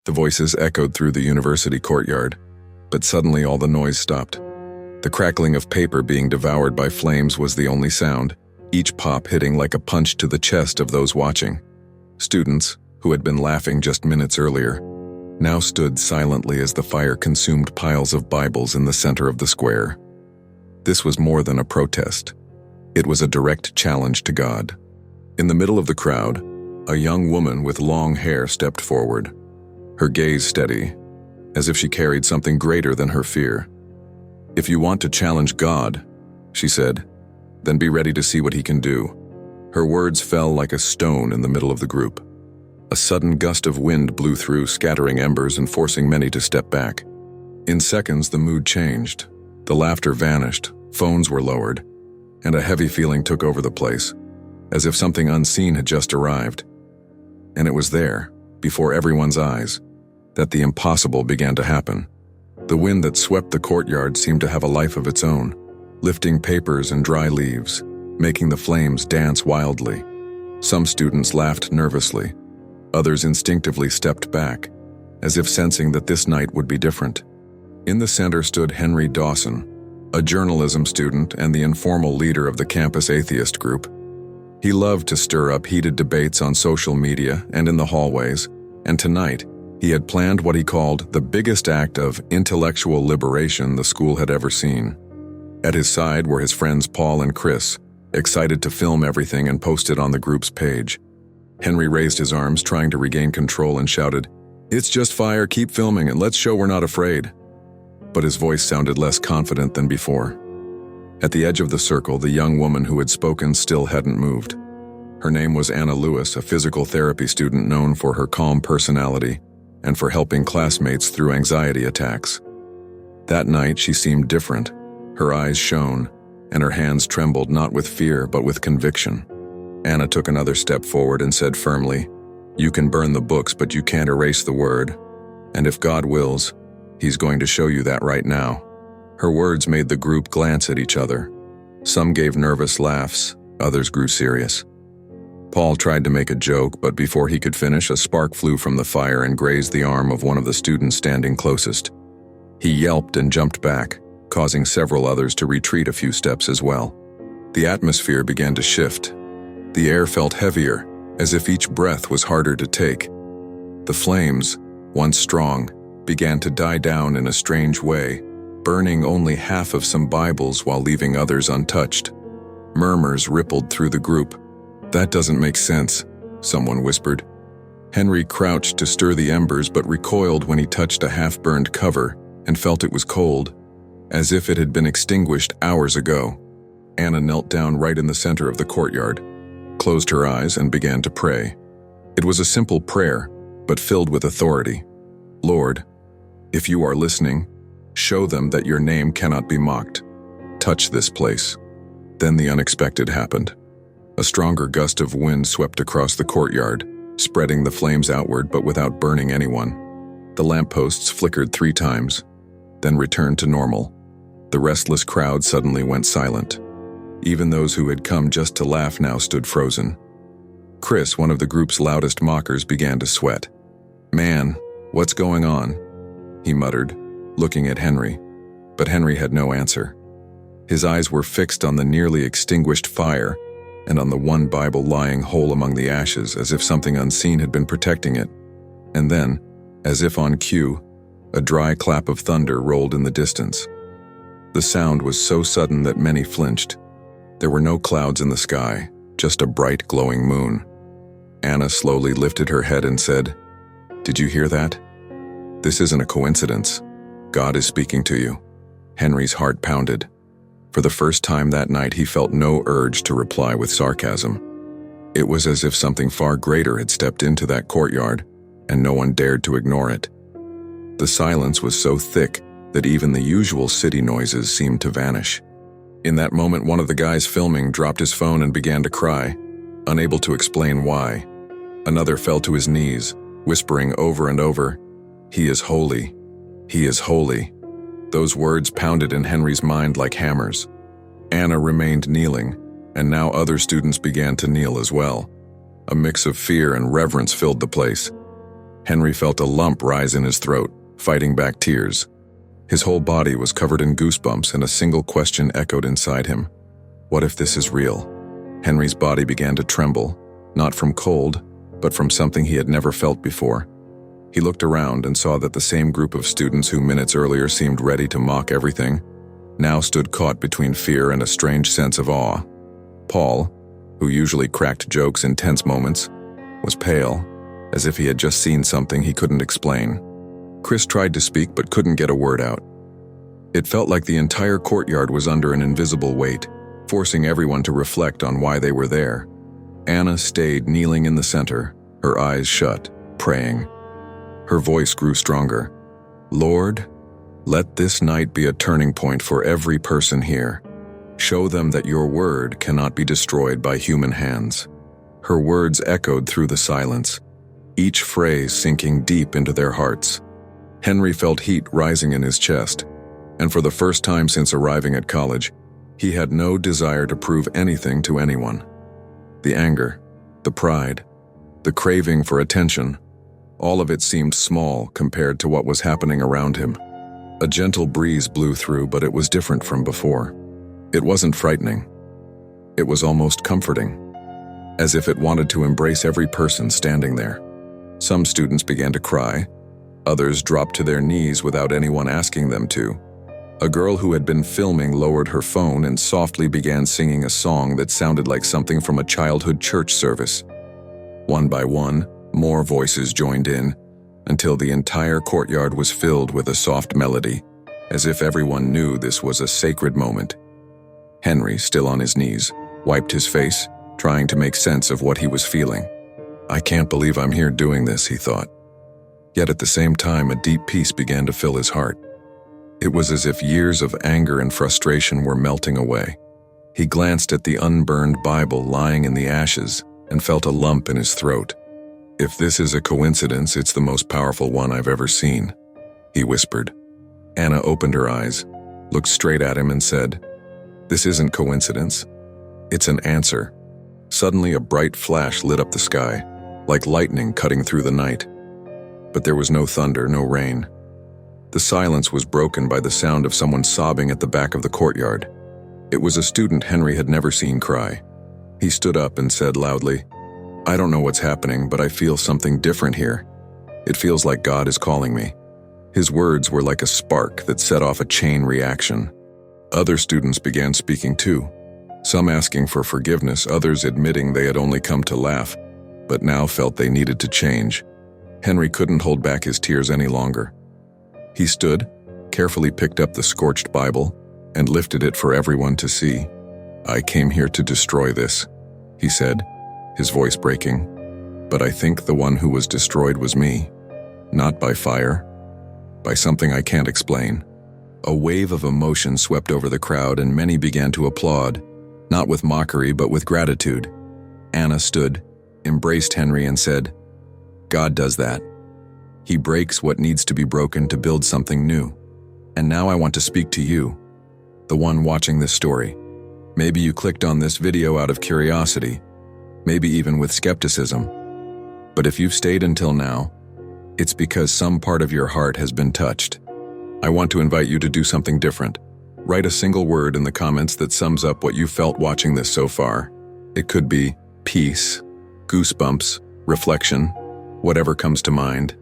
The voices echoed through the university courtyard, but suddenly all the noise stopped. The crackling of paper being devoured by flames was the only sound, each pop hitting like a punch to the chest of those watching. Students, who had been laughing just minutes earlier, now stood silently as the fire consumed piles of Bibles in the center of the square. This was more than a protest. It was a direct challenge to God. In the middle of the crowd, a young woman with long hair stepped forward, her gaze steady, as if she carried something greater than her fear. "If you want to challenge God," she said, "then be ready to see what he can do." Her words fell like a stone in the middle of the group. A sudden gust of wind blew through, scattering embers and forcing many to step back. In seconds, the mood changed. The laughter vanished, phones were lowered, and a heavy feeling took over the place, as if something unseen had just arrived. And it was there, before everyone's eyes, that the impossible began to happen. The wind that swept the courtyard seemed to have a life of its own, lifting papers and dry leaves, making the flames dance wildly. Some students laughed nervously. Others instinctively stepped back, as if sensing that this night would be different. In the center stood Henry Dawson, a journalism student and the informal leader of the campus atheist group. He loved to stir up heated debates on social media and in the hallways, and tonight, he had planned what he called the biggest act of intellectual liberation the school had ever seen. At his side were his friends Paul and Chris, excited to film everything and post it on the group's page. Henry raised his arms, trying to regain control, and shouted, "It's just fire, keep filming and let's show we're not afraid." But his voice sounded less confident than before. At the edge of the circle, the young woman who had spoken still hadn't moved. Her name was Anna Lewis, a physical therapy student known for her calm personality and for helping classmates through anxiety attacks. That night, she seemed different. Her eyes shone, and her hands trembled not with fear but with conviction. Anna took another step forward and said firmly, "You can burn the books, but you can't erase the word. And if God wills, He's going to show you that right now." Her words made the group glance at each other. Some gave nervous laughs, others grew serious. Paul tried to make a joke, but before he could finish, a spark flew from the fire and grazed the arm of one of the students standing closest. He yelped and jumped back, causing several others to retreat a few steps as well. The atmosphere began to shift. The air felt heavier, as if each breath was harder to take. The flames, once strong, began to die down in a strange way, burning only half of some Bibles while leaving others untouched. Murmurs rippled through the group. "That doesn't make sense," someone whispered. Henry crouched to stir the embers but recoiled when he touched a half-burned cover and felt it was cold, as if it had been extinguished hours ago. Anna knelt down right in the center of the courtyard, closed her eyes, and began to pray. It was a simple prayer, but filled with authority. "Lord, if you are listening, show them that your name cannot be mocked. Touch this place." Then the unexpected happened. A stronger gust of wind swept across the courtyard, spreading the flames outward but without burning anyone. The lampposts flickered 3 times, then returned to normal. The restless crowd suddenly went silent. Even those who had come just to laugh now stood frozen. Chris, one of the group's loudest mockers, began to sweat. "Man, what's going on?" he muttered, looking at Henry. But Henry had no answer. His eyes were fixed on the nearly extinguished fire and on the one Bible lying whole among the ashes, as if something unseen had been protecting it. And then, as if on cue, a dry clap of thunder rolled in the distance. The sound was so sudden that many flinched. There were no clouds in the sky, just a bright glowing moon. Anna slowly lifted her head and said, "Did you hear that? This isn't a coincidence. God is speaking to you." Henry's heart pounded. For the first time that night, he felt no urge to reply with sarcasm. It was as if something far greater had stepped into that courtyard, and no one dared to ignore it. The silence was so thick that even the usual city noises seemed to vanish. In that moment, one of the guys filming dropped his phone and began to cry, unable to explain why. Another fell to his knees, whispering over and over, "He is holy. He is holy." Those words pounded in Henry's mind like hammers. Anna remained kneeling, and now other students began to kneel as well. A mix of fear and reverence filled the place. Henry felt a lump rise in his throat, fighting back tears. His whole body was covered in goosebumps, and a single question echoed inside him. What if this is real? Henry's body began to tremble, not from cold, but from something he had never felt before. He looked around and saw that the same group of students who minutes earlier seemed ready to mock everything, now stood caught between fear and a strange sense of awe. Paul, who usually cracked jokes in tense moments, was pale, as if he had just seen something he couldn't explain. Chris tried to speak but couldn't get a word out. It felt like the entire courtyard was under an invisible weight, forcing everyone to reflect on why they were there. Anna stayed kneeling in the center, her eyes shut, praying. Her voice grew stronger. Lord, let this night be a turning point for every person here. Show them that your word cannot be destroyed by human hands. Her words echoed through the silence, each phrase sinking deep into their hearts. Henry felt heat rising in his chest, and for the first time since arriving at college, he had no desire to prove anything to anyone. The anger, the pride, the craving for attention, all of it seemed small compared to what was happening around him. A gentle breeze blew through, but it was different from before. It wasn't frightening. It was almost comforting, as if it wanted to embrace every person standing there. Some students began to cry. Others dropped to their knees without anyone asking them to. A girl who had been filming lowered her phone and softly began singing a song that sounded like something from a childhood church service. One by one, more voices joined in, until the entire courtyard was filled with a soft melody, as if everyone knew this was a sacred moment. Henry, still on his knees, wiped his face, trying to make sense of what he was feeling. I can't believe I'm here doing this, he thought. Yet at the same time, a deep peace began to fill his heart. It was as if years of anger and frustration were melting away. He glanced at the unburned Bible lying in the ashes and felt a lump in his throat. If this is a coincidence, it's the most powerful one I've ever seen, he whispered. Anna opened her eyes, looked straight at him and said, This isn't coincidence. It's an answer. Suddenly a bright flash lit up the sky, like lightning cutting through the night. But there was no thunder, no rain. The silence was broken by the sound of someone sobbing at the back of the courtyard. It was a student Henry had never seen cry. He stood up and said loudly, I don't know what's happening, but I feel something different here. It feels like God is calling me. His words were like a spark that set off a chain reaction. Other students began speaking too, some asking for forgiveness, others admitting they had only come to laugh, but now felt they needed to change. Henry couldn't hold back his tears any longer. He stood, carefully picked up the scorched Bible, and lifted it for everyone to see. I came here to destroy this, he said, his voice breaking. But I think the one who was destroyed was me. Not by fire, by something I can't explain. A wave of emotion swept over the crowd and many began to applaud, not with mockery but with gratitude. Anna stood, embraced Henry and said, God does that. He breaks what needs to be broken to build something new. And now I want to speak to you, the one watching this story. Maybe you clicked on this video out of curiosity, maybe even with skepticism. But if you've stayed until now, it's because some part of your heart has been touched. I want to invite you to do something different. Write a single word in the comments that sums up what you felt watching this so far. It could be peace, goosebumps, reflection, whatever comes to mind.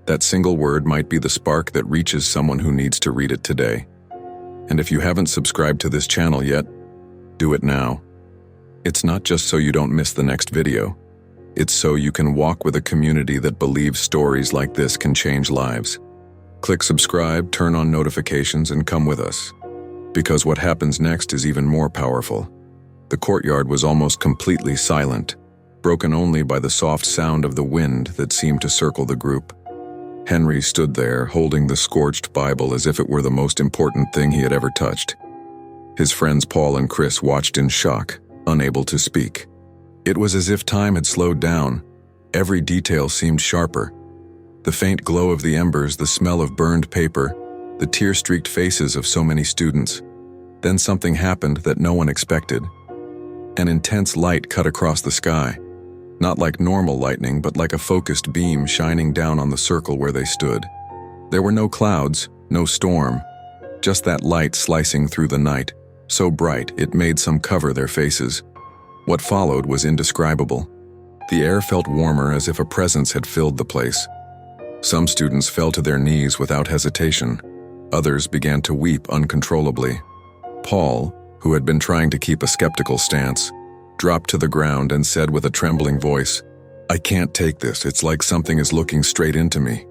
That single word might be the spark that reaches someone who needs to read it today. And if you haven't subscribed to this channel yet, do it now. It's not just so you don't miss the next video. It's so you can walk with a community that believes stories like this can change lives. Click subscribe, turn on notifications, and come with us. Because what happens next is even more powerful. The courtyard was almost completely silent, broken only by the soft sound of the wind that seemed to circle the group. Henry stood there, holding the scorched Bible as if it were the most important thing he had ever touched. His friends Paul and Chris watched in shock, unable to speak. It was as if time had slowed down. Every detail seemed sharper. The faint glow of the embers, the smell of burned paper, the tear-streaked faces of so many students. Then something happened that no one expected. An intense light cut across the sky. Not like normal lightning, but like a focused beam shining down on the circle where they stood. There were no clouds, no storm, just that light slicing through the night, so bright it made some cover their faces. What followed was indescribable. The air felt warmer, as if a presence had filled the place. Some students fell to their knees without hesitation. Others began to weep uncontrollably. Paul, who had been trying to keep a skeptical stance, dropped to the ground and said with a trembling voice, "I can't take this. It's like something is looking straight into me."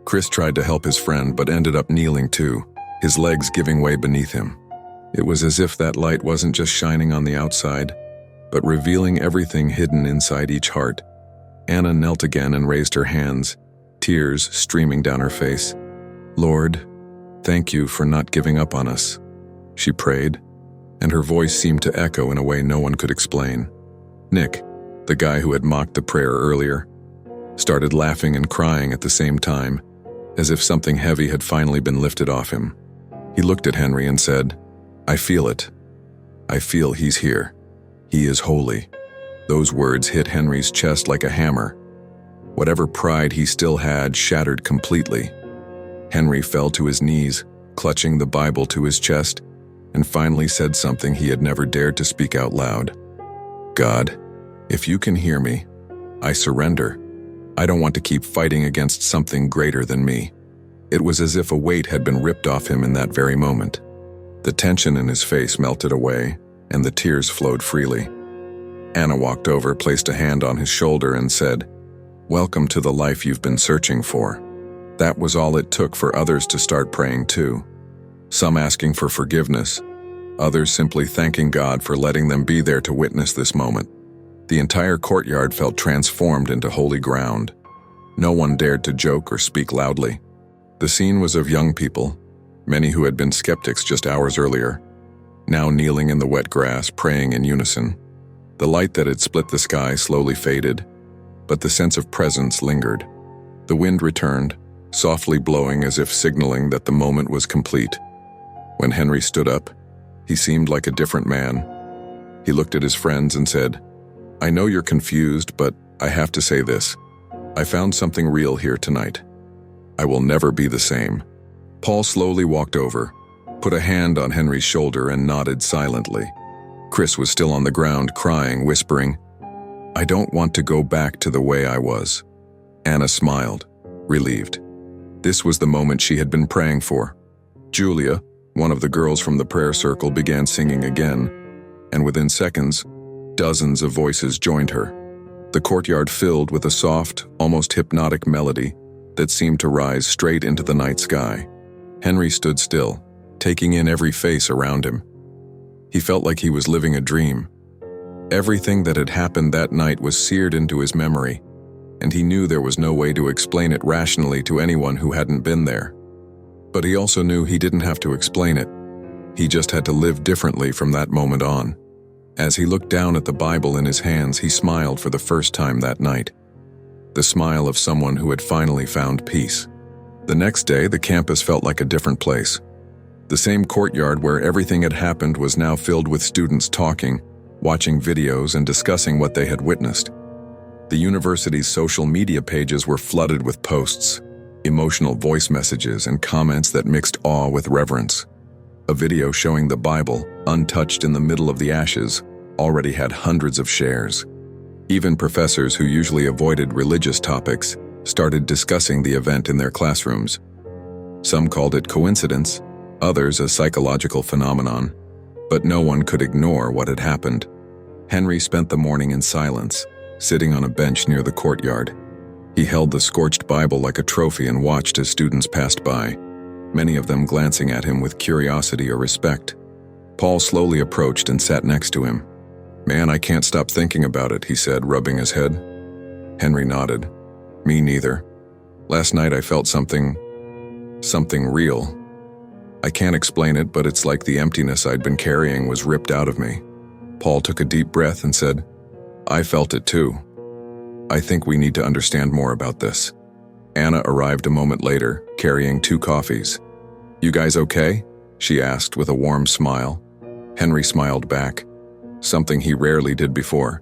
Chris tried to help his friend but ended up kneeling too, his legs giving way beneath him. It was as if that light wasn't just shining on the outside, but revealing everything hidden inside each heart. Anna knelt again and raised her hands, tears streaming down her face. "Lord, thank you for not giving up on us," she prayed, and her voice seemed to echo in a way no one could explain. Nick, the guy who had mocked the prayer earlier, started laughing and crying at the same time, as if something heavy had finally been lifted off him. He looked at Henry and said, "I feel it. I feel he's here. He is holy." Those words hit Henry's chest like a hammer. Whatever pride he still had shattered completely. Henry fell to his knees, clutching the Bible to his chest, and finally said something he had never dared to speak out loud. "God, if you can hear me, I surrender. I don't want to keep fighting against something greater than me." It was as if a weight had been ripped off him in that very moment. The tension in his face melted away, and the tears flowed freely. Anna walked over, placed a hand on his shoulder, and said, "Welcome to the life you've been searching for." That was all it took for others to start praying too. Some asking for forgiveness, others simply thanking God for letting them be there to witness this moment. The entire courtyard felt transformed into holy ground. No one dared to joke or speak loudly. The scene was of young people, many who had been skeptics just hours earlier, now kneeling in the wet grass, praying in unison. The light that had split the sky slowly faded, but the sense of presence lingered. The wind returned, softly blowing as if signaling that the moment was complete. When Henry stood up, he seemed like a different man. He looked at his friends and said, "I know you're confused, but I have to say this. I found something real here tonight. I will never be the same." Paul slowly walked over, put a hand on Henry's shoulder, and nodded silently. Chris was still on the ground, crying, whispering, "I don't want to go back to the way I was." Anna smiled, relieved. This was the moment she had been praying for. Julia, one of the girls from the prayer circle, began singing again, and within seconds, dozens of voices joined her. The courtyard filled with a soft, almost hypnotic melody that seemed to rise straight into the night sky. Henry stood still, taking in every face around him. He felt like he was living a dream. Everything that had happened that night was seared into his memory, and he knew there was no way to explain it rationally to anyone who hadn't been there. But he also knew he didn't have to explain it. He just had to live differently from that moment on. As he looked down at the Bible in his hands, he smiled for the first time that night. The smile of someone who had finally found peace. The next day, the campus felt like a different place. The same courtyard where everything had happened was now filled with students talking, watching videos, and discussing what they had witnessed. The university's social media pages were flooded with posts, emotional voice messages, and comments that mixed awe with reverence. A video showing the Bible, untouched in the middle of the ashes, already had hundreds of shares. Even professors who usually avoided religious topics started discussing the event in their classrooms. Some called it coincidence, others a psychological phenomenon, but no one could ignore what had happened. Henry spent the morning in silence, sitting on a bench near the courtyard. He held the scorched Bible like a trophy and watched as students passed by, many of them glancing at him with curiosity or respect. Paul slowly approached and sat next to him. "Man, I can't stop thinking about it," he said, rubbing his head. Henry nodded. "Me neither. Last night I felt something real. I can't explain it, but it's like the emptiness I'd been carrying was ripped out of me." Paul took a deep breath and said, "I felt it too. I think we need to understand more about this." Anna arrived a moment later, carrying 2 coffees. "You guys okay?" she asked with a warm smile. Henry smiled back, something he rarely did before.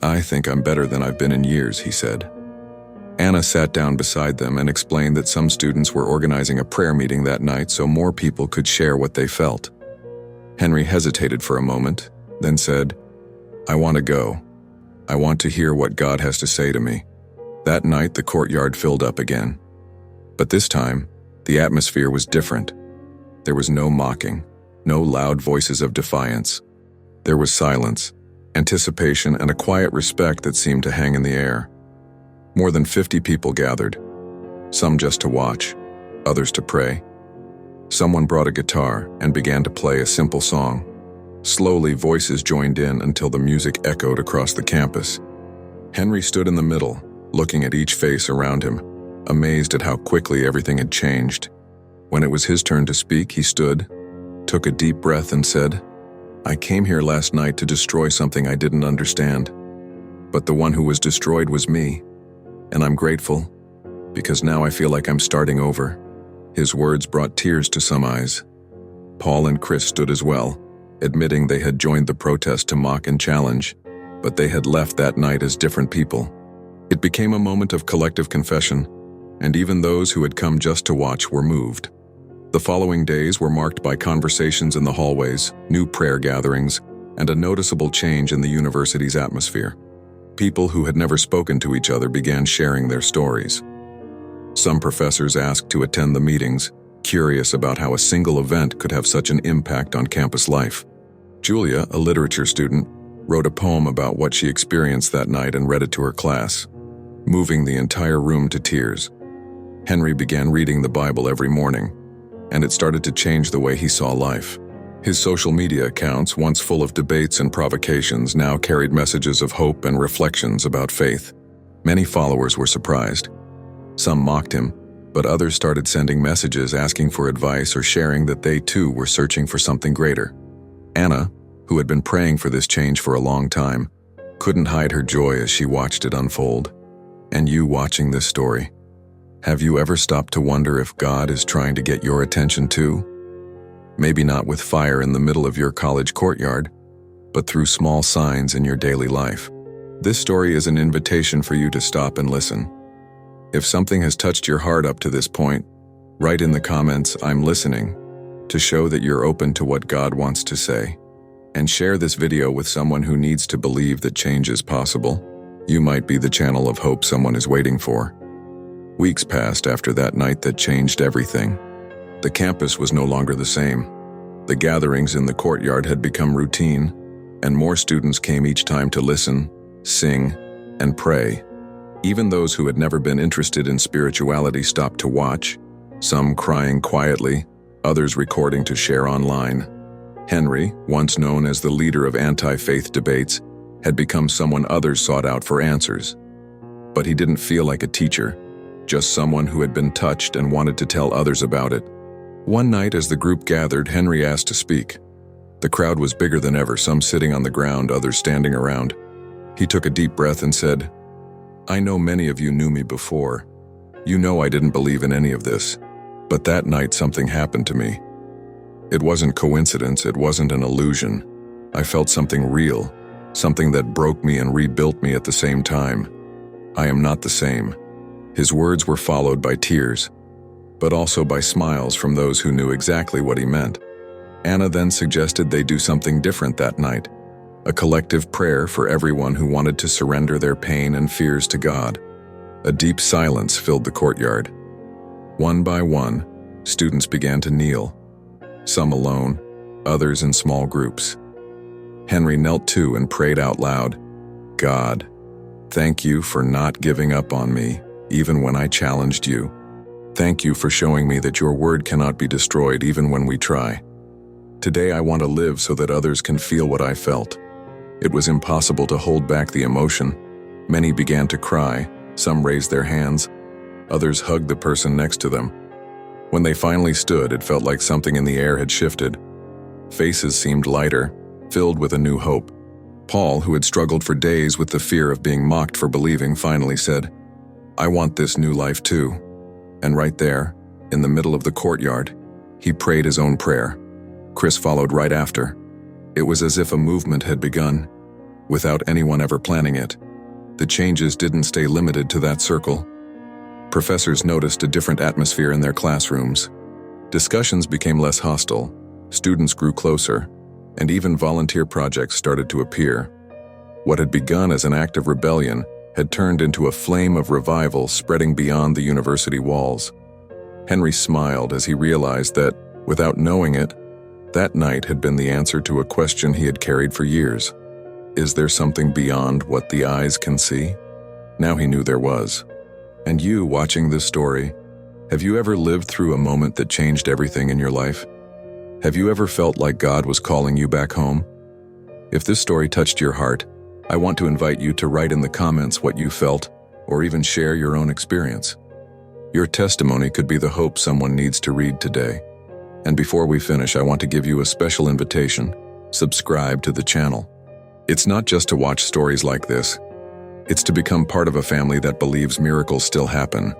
"I think I'm better than I've been in years," he said. Anna sat down beside them and explained that some students were organizing a prayer meeting that night so more people could share what they felt. Henry hesitated for a moment, then said, "I want to go. I want to hear what God has to say to me." That night, the courtyard filled up again. But this time, the atmosphere was different. There was no mocking, no loud voices of defiance. There was silence, anticipation, and a quiet respect that seemed to hang in the air. More than 50 people gathered, some just to watch, others to pray. Someone brought a guitar and began to play a simple song. Slowly, voices joined in until the music echoed across the campus. Henry stood in the middle, looking at each face around him, amazed at how quickly everything had changed. When it was his turn to speak, he stood, took a deep breath and said, "I came here last night to destroy something I didn't understand. But the one who was destroyed was me. And I'm grateful, because now I feel like I'm starting over." His words brought tears to some eyes. Paul and Chris stood as well, admitting they had joined the protest to mock and challenge, but they had left that night as different people. It became a moment of collective confession, and even those who had come just to watch were moved. The following days were marked by conversations in the hallways, new prayer gatherings, and a noticeable change in the university's atmosphere. People who had never spoken to each other began sharing their stories. Some professors asked to attend the meetings, curious about how a single event could have such an impact on campus life. Julia, a literature student, wrote a poem about what she experienced that night and read it to her class, moving the entire room to tears. Henry began reading the Bible every morning, and it started to change the way he saw life. His social media accounts, once full of debates and provocations, now carried messages of hope and reflections about faith. Many followers were surprised. Some mocked him, but others started sending messages asking for advice or sharing that they too were searching for something greater. Anna, who had been praying for this change for a long time, couldn't hide her joy as she watched it unfold. And you watching this story, have you ever stopped to wonder if God is trying to get your attention too? Maybe not with fire in the middle of your college courtyard, but through small signs in your daily life. This story is an invitation for you to stop and listen. If something has touched your heart up to this point, write in the comments, "I'm listening," to show that you're open to what God wants to say. And share this video with someone who needs to believe that change is possible. You might be the channel of hope someone is waiting for. Weeks passed after that night that changed everything. The campus was no longer the same. The gatherings in the courtyard had become routine, and more students came each time to listen, sing, and pray. Even those who had never been interested in spirituality stopped to watch, some crying quietly, others recording to share online. Henry, once known as the leader of anti-faith debates, had become someone others sought out for answers. But he didn't feel like a teacher, just someone who had been touched and wanted to tell others about it. One night as the group gathered, Henry asked to speak. The crowd was bigger than ever, some sitting on the ground, others standing around. He took a deep breath and said, "I know many of you knew me before. You know I didn't believe in any of this. But that night something happened to me. It wasn't coincidence, it wasn't an illusion. I felt something real, something that broke me and rebuilt me at the same time. I am not the same." His words were followed by tears, but also by smiles from those who knew exactly what he meant. Anna then suggested they do something different that night, a collective prayer for everyone who wanted to surrender their pain and fears to God. A deep silence filled the courtyard. One by one, students began to kneel, some alone, others in small groups. Henry knelt too and prayed out loud, "God, thank you for not giving up on me, even when I challenged you. Thank you for showing me that your word cannot be destroyed even when we try. Today I want to live so that others can feel what I felt." It was impossible to hold back the emotion. Many began to cry, some raised their hands, others hugged the person next to them. When they finally stood, it felt like something in the air had shifted. Faces seemed lighter, filled with a new hope. Paul, who had struggled for days with the fear of being mocked for believing, finally said, "I want this new life too." And right there, in the middle of the courtyard, he prayed his own prayer. Chris followed right after. It was as if a movement had begun. without anyone ever planning it. The changes didn't stay limited to that circle. Professors noticed a different atmosphere in their classrooms. Discussions became less hostile, students grew closer, and even volunteer projects started to appear. What had begun as an act of rebellion had turned into a flame of revival spreading beyond the university walls. Henry smiled as he realized that, without knowing it, that night had been the answer to a question he had carried for years. Is there something beyond what the eyes can see? Now he knew there was. And you, watching this story, have you ever lived through a moment that changed everything in your life? Have you ever felt like God was calling you back home? If this story touched your heart, I want to invite you to write in the comments what you felt, or even share your own experience. Your testimony could be the hope someone needs to read today. And before we finish, I want to give you a special invitation. Subscribe to the channel. It's not just to watch stories like this. It's to become part of a family that believes miracles still happen.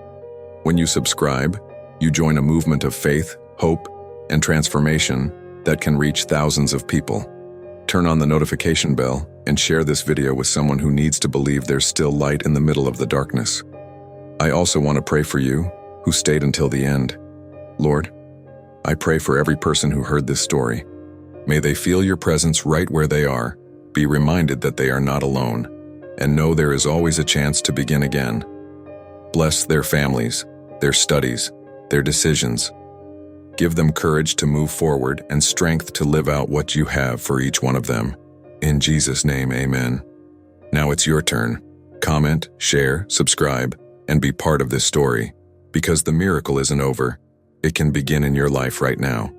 When you subscribe, you join a movement of faith, hope, and transformation that can reach thousands of people. Turn on the notification bell and share this video with someone who needs to believe there's still light in the middle of the darkness. I also want to pray for you, who stayed until the end. Lord, I pray for every person who heard this story. May they feel your presence right where they are, be reminded that they are not alone, and know there is always a chance to begin again. Bless their families, their studies, their decisions. Give them courage to move forward and strength to live out what you have for each one of them. In Jesus' name, amen. Now it's your turn. Comment, share, subscribe, and be part of this story. Because the miracle isn't over. It can begin in your life right now.